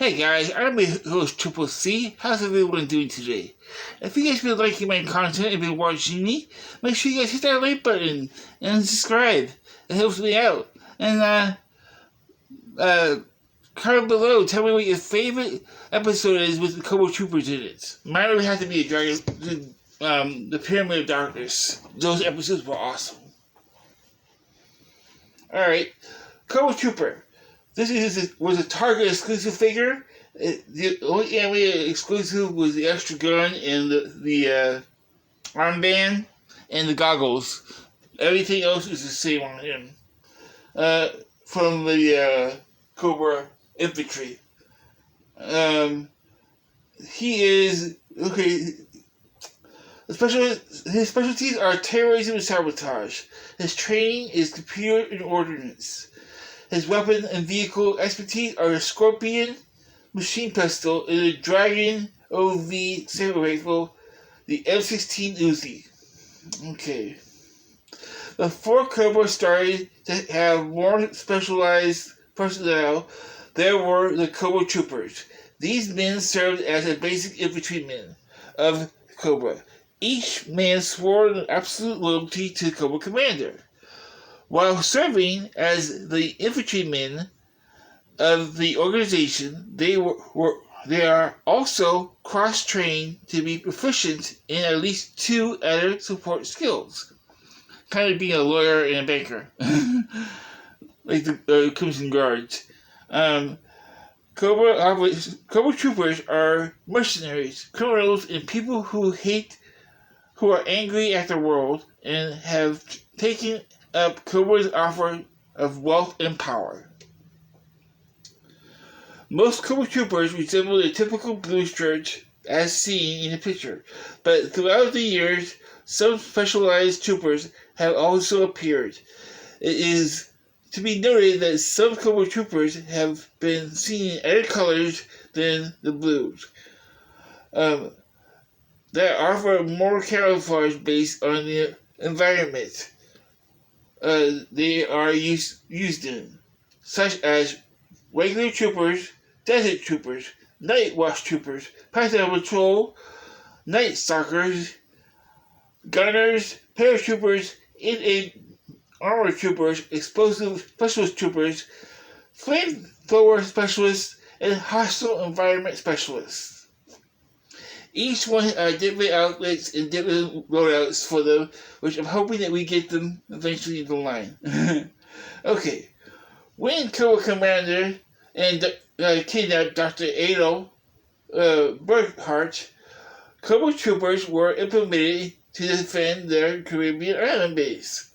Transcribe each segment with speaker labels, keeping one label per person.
Speaker 1: Hey guys, I'm your host Triple C. How's everyone doing today? If you guys been liking my content and been watching me, make sure you guys hit that like button and subscribe. It helps me out. And comment below, tell me what your favorite episode is with the Cobra Troopers in it. Mine would have to be the Pyramid of Darkness. Those episodes were awesome. Alright, Cobra Trooper. This was a Target exclusive figure. The only anime exclusive was the extra gun and the armband and the goggles. Everything else is the same on him. From the Cobra Infantry. He is okay. His specialties are terrorism and sabotage. His training is computer and ordnance. His weapon and vehicle expertise are a Scorpion machine pistol and a Dragon OV sniper rifle, the M16 Uzi. Okay. Before Cobra started to have more specialized personnel, there were the Cobra Troopers. These men served as a basic infantrymen of Cobra. Each man swore an absolute loyalty to the Cobra commander. While serving as the infantrymen of the organization, they are also cross-trained to be proficient in at least 2 other support skills. Kind of being a lawyer and a banker. Like the Crimson Guards. Cobra Troopers are mercenaries, criminals, and people who are angry at the world and have taken up Cobra's offer of wealth and power. Most Cobra Troopers resemble a typical blue shirt as seen in the picture, but throughout the years, some specialized troopers have also appeared. It is to be noted that some Cobra Troopers have been seen in other colors than the blues, that offer more camouflage based on the environment they are used in, such as regular troopers, desert troopers, night watch troopers, Python patrol, night stalkers, gunners, paratroopers, armor troopers, explosive specialist troopers, flamethrower specialists, and hostile environment specialists. Each one has different outlets and different loadouts for them, which I'm hoping that we get them eventually in the line. Okay. When Cobra Commander and kidnapped Dr. Adolf Burkhart, Cobra Troopers were implemented to defend their Caribbean island base.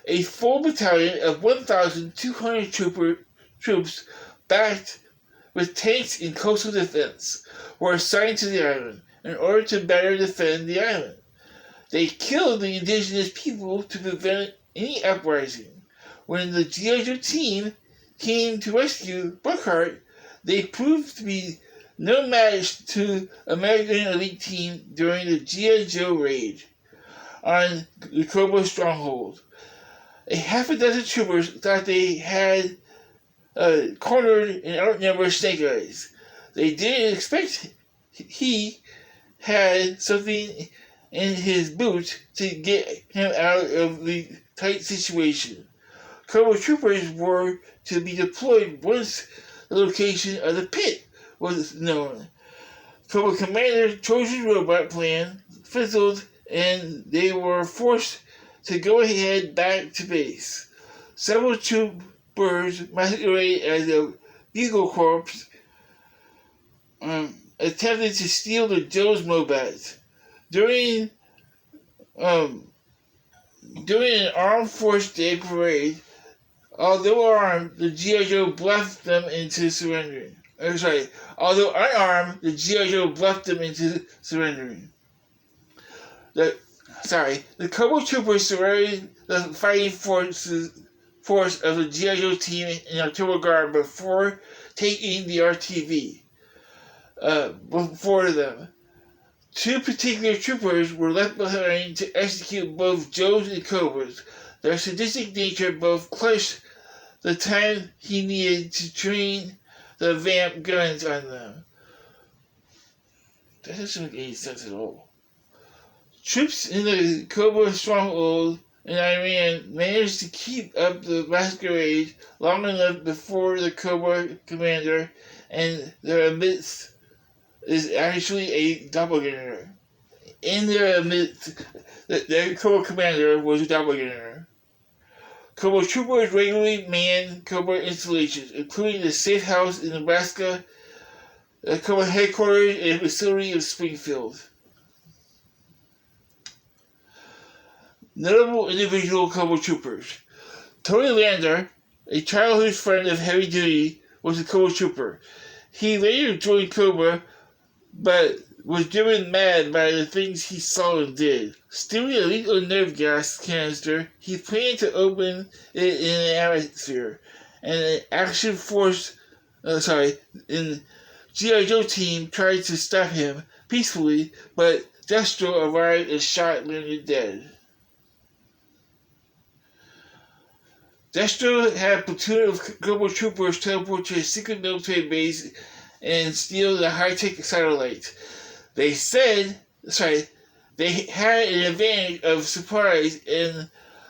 Speaker 1: A full battalion of 1,200 troops backed with tanks and coastal defense were assigned to the island in order to better defend the island. They killed the indigenous people to prevent any uprising. When the G.I. Joe team came to rescue Burkhart, they proved to be no match to American elite team during the G.I. Joe raid on the Cobra stronghold. A half a dozen troopers thought they had cornered and outnumbered Snake Eyes. They didn't expect he had something in his boot to get him out of the tight situation. Cobra Troopers were to be deployed once the location of the pit was known. Cobra Commander's chosen robot plan fizzled and they were forced to go ahead back to base. Several troopers masqueraded as a Bugle Corps attempted to steal the Joe's Mobats. During an Armed Force Day parade, although armed, the G.I. Joe bluffed them into surrendering. Although unarmed, the G.I. Joe bluffed them into surrendering. The Cobra Troopers surrounded the fighting force of the G.I. Joe team in October Guard before taking the RTV before them. 2 particular troopers were left behind to execute both Joes and Cobras. Their sadistic nature both crushed the time he needed to train the vamp guns on them. That doesn't make any sense at all. Troops in the Cobra stronghold in Iran managed to keep up the masquerade long enough before the Cobra commander and their midst is actually a doppelganger. In their midst, the Cobra commander was a doppelganger. Cobra troopers regularly manned Cobra installations, including the safe house in Nebraska, the Cobra headquarters, and facility of Springfield. Notable individual Cobra troopers. Tony Lander, a childhood friend of Heavy Duty, was a Cobra trooper. He later joined Cobra, but was driven mad by the things he saw and did. Stealing a lethal nerve gas canister, he planned to open it in the atmosphere, and an action force, in G.I. Joe team tried to stop him peacefully, but Destro arrived and shot Leonard dead. Destro had a platoon of Cobra troopers teleport to a secret military base and steal the high-tech satellite. They had an advantage of surprise, and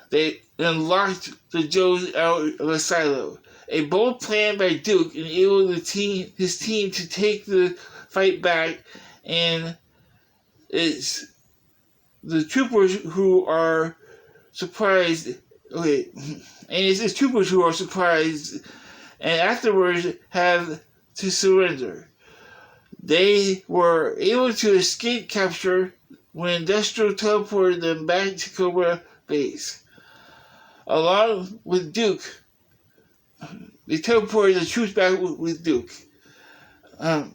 Speaker 1: they locked the Joes out of a silo. A bold plan by Duke enabled his team to take the fight back, and it's the troopers who are surprised. It's troopers who are surprised, and afterwards have to surrender. They were able to escape capture when Destro teleported them back to Cobra base. Along with Duke, they teleported the troops back with Duke. A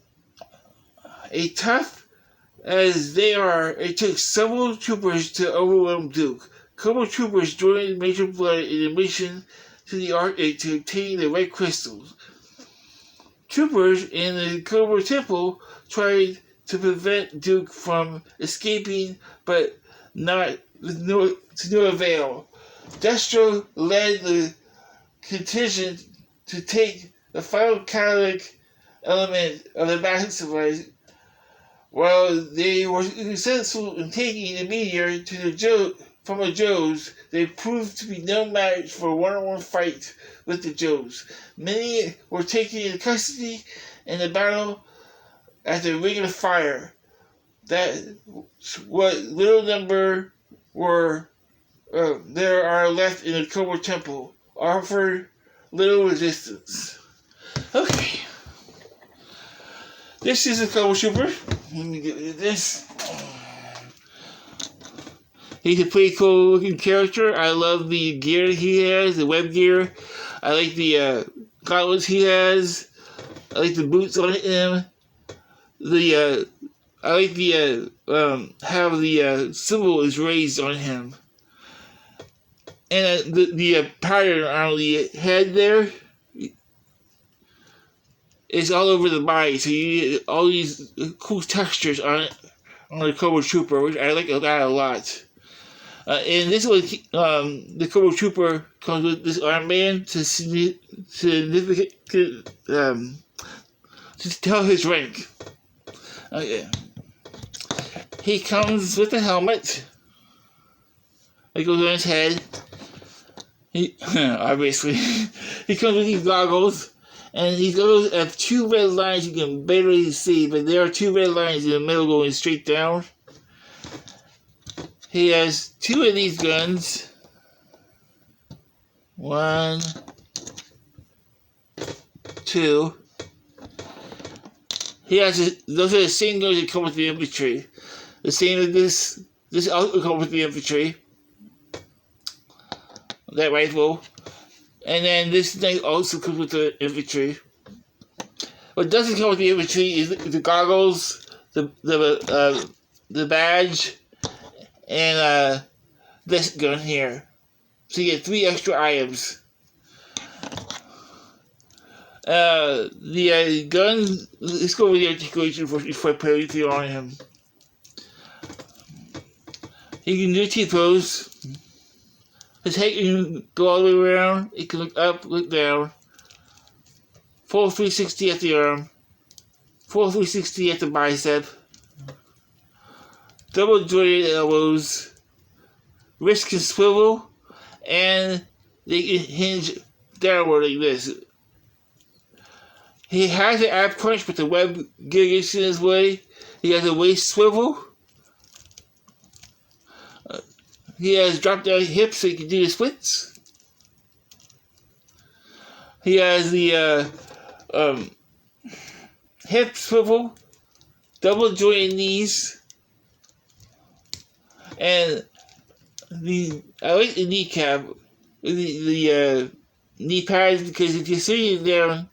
Speaker 1: tough as they are, it took several troopers to overwhelm Duke. Cobra troopers joined Major Blood in a mission to the Arctic to obtain the right crystals. Troopers in the Cobra Temple tried to prevent Duke from escaping, but to no avail. Destro led the contingent to take the final catalytic element of the massive device. While they were successful in taking the meteor from the Joes, they proved to be no match for a one-on-one fight with the Joes. Many were taken into custody in the battle at the Ring of Fire. That's what little number there are left in the Cobra Temple offered little resistance. Okay. This is a Cobra Trooper. Let me get rid of this. He's a pretty cool looking character. I love the gear he has, the web gear. I like the gauntlets he has. I like the boots on him. I like how the symbol is raised on him. And the pattern on the head there is all over the body. So you get all these cool textures on the Cobra Trooper, which I like that a lot. And this one, the Cobra Trooper comes with this armband to tell his rank. Okay. He comes with a helmet that goes on his head. Obviously, he comes with these goggles, and these goggles have two red lines you can barely see, but there are two red lines in the middle going straight down. He has two of these guns. One, two. Those are the same guns that come with the infantry. The same as this also comes with the infantry. That rifle. And then this thing also comes with the infantry. What doesn't come with the infantry is the goggles, the badge, and this gun here. So you get 3 extra items. The gun, let's go over the articulation before I put everything on him. He can do T-pose. His head can go all the way around. It can look up, look down. full 360 at the arm, full 360 at the bicep, double jointed elbows, wrist can swivel, and they can hinge downward like this. He has an ab crunch, but the web gear gets in his way. He has a waist swivel. He has drop down hips so he can do the splits. He has the hip swivel, double jointed knees, and I like the kneecap, the knee pads, because if you're sitting down,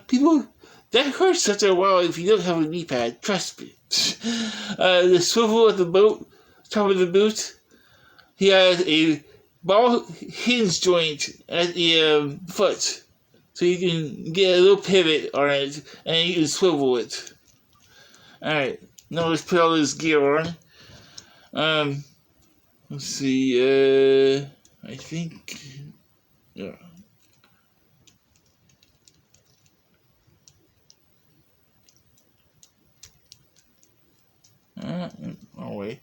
Speaker 1: people, that hurts such a while if you don't have a knee pad, trust me. The swivel at the top of the boot, he has a ball hinge joint at the foot, so you can get a little pivot on it, and you can swivel it. Alright, now let's put all this gear on. Let's see, I think, yeah. Wrong way.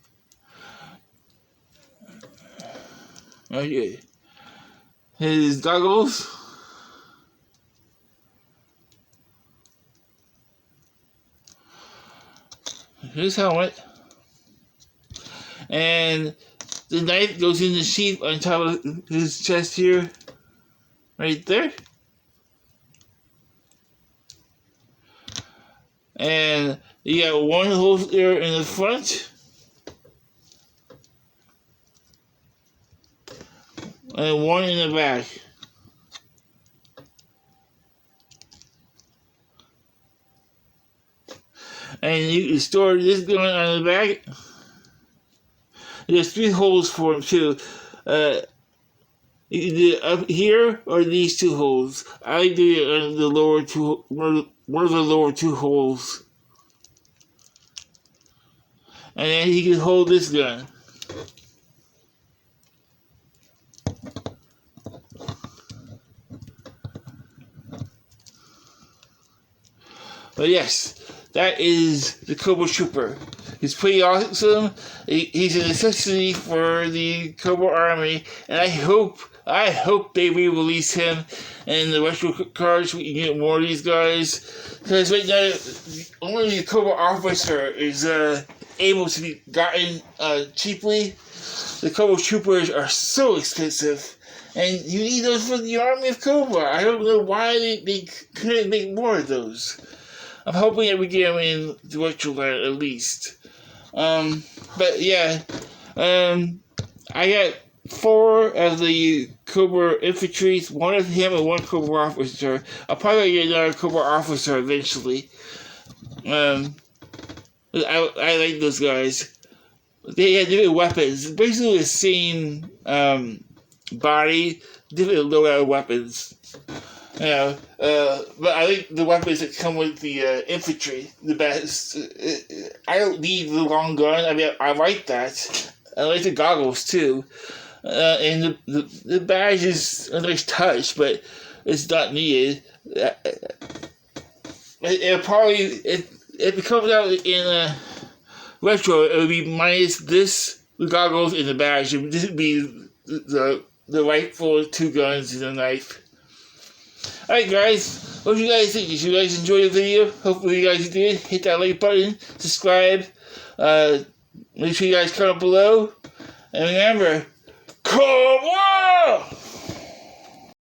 Speaker 1: Okay. His goggles. His helmet. And the knife goes in the sheath on top of his chest here. Right there. And you got one holster in the front. And one in the back. And you can store this gun on the back. There's 3 holes for them too. You can do it up here or these 2 holes. I do it on the lower 2, one of the lower 2 holes. And then he can hold this gun. But yes, that is the Cobra Trooper. He's pretty awesome. He's a necessity for the Cobra Army, and I hope they re-release him in the retro cards so we can get more of these guys. Because right now, only the Cobra officer is able to be gotten cheaply. The Cobra Troopers are so expensive, and you need those for the Army of Cobra. I don't know why they couldn't make more of those. I'm hoping that we get them in the retro line at least. But yeah, I got 4 of the Cobra infantry, 1 of him and 1 Cobra officer. I'll probably get another Cobra officer eventually. I like those guys. They had different weapons, basically the same body, different loadout weapons. Yeah, but I like the weapons that come with the infantry the best. I don't need the long gun. I mean, I like that. I like the goggles too. And the badge is a nice touch, but it's not needed. It probably, if it comes out in retro, it would be minus the goggles and the badge. This would be the rifle, 2 guns, and a knife. Alright guys, what do you guys think? Did you guys enjoy the video? Hopefully you guys did. Hit that like button, subscribe, make sure you guys comment below, and remember, Cobra!